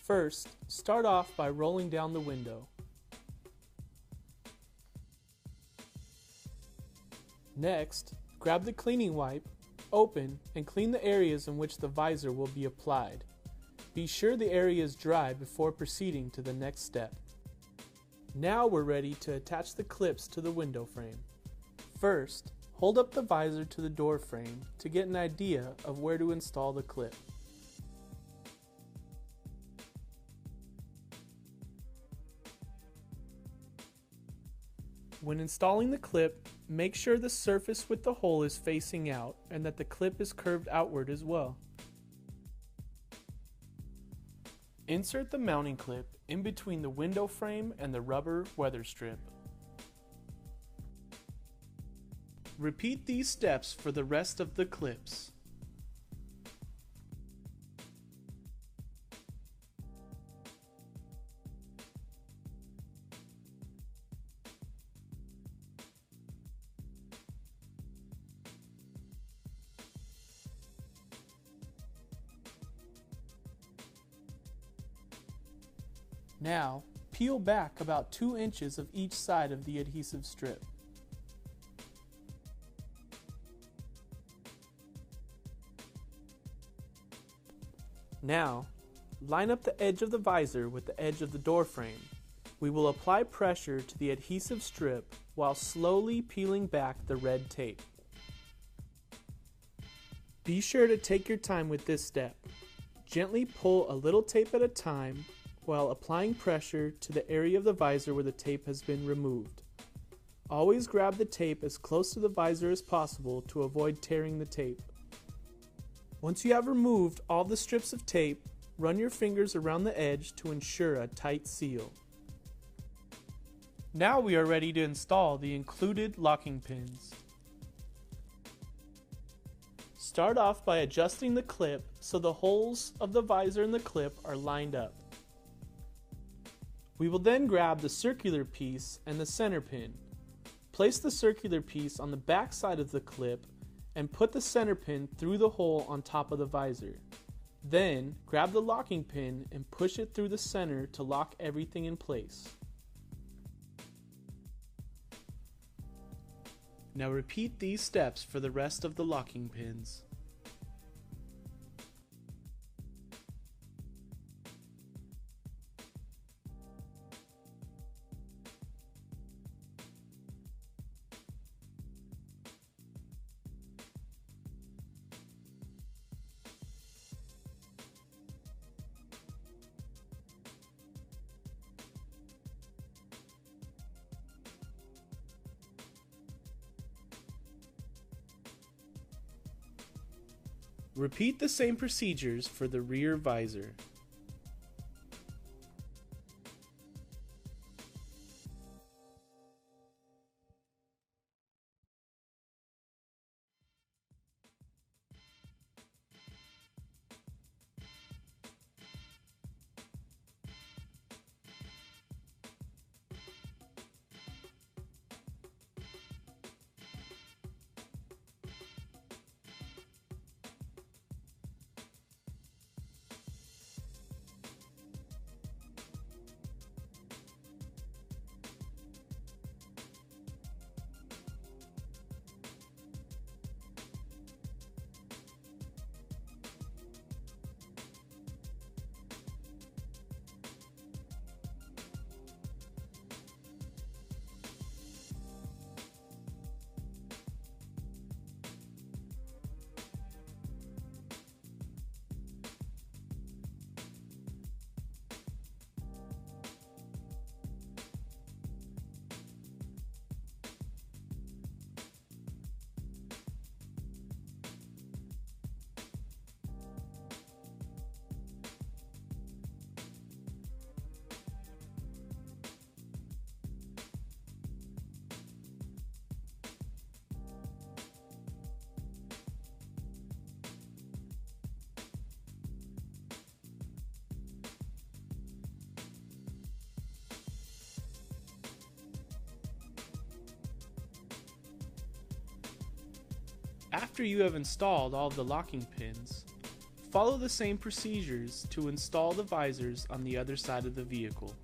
First, start off by rolling down the window. Next, grab the cleaning wipe, open, and clean the areas in which the visor will be applied. Be sure the area is dry before proceeding to the next step. Now we're ready to attach the clips to the window frame. First, hold up the visor to the door frame to get an idea of where to install the clip. When installing the clip, make sure the surface with the hole is facing out and that the clip is curved outward as well. Insert the mounting clip in between the window frame and the rubber weather strip. Repeat these steps for the rest of the clips. Now, peel back about 2 inches of each side of the adhesive strip. Now, line up the edge of the visor with the edge of the door frame. We will apply pressure to the adhesive strip while slowly peeling back the red tape. Be sure to take your time with this step. Gently pull a little tape at a time while applying pressure to the area of the visor where the tape has been removed. Always grab the tape as close to the visor as possible to avoid tearing the tape. Once you have removed all the strips of tape, run your fingers around the edge to ensure a tight seal. Now we are ready to install the included locking pins. Start off by adjusting the clip so the holes of the visor and the clip are lined up. We will then grab the circular piece and the center pin. Place the circular piece on the back side of the clip and put the center pin through the hole on top of the visor. Then, grab the locking pin and push it through the center to lock everything in place. Now repeat these steps for the rest of the locking pins. Repeat the same procedures for the rear visor. After you have installed all of the locking pins, Follow the same procedures to install the visors on the other side of the vehicle.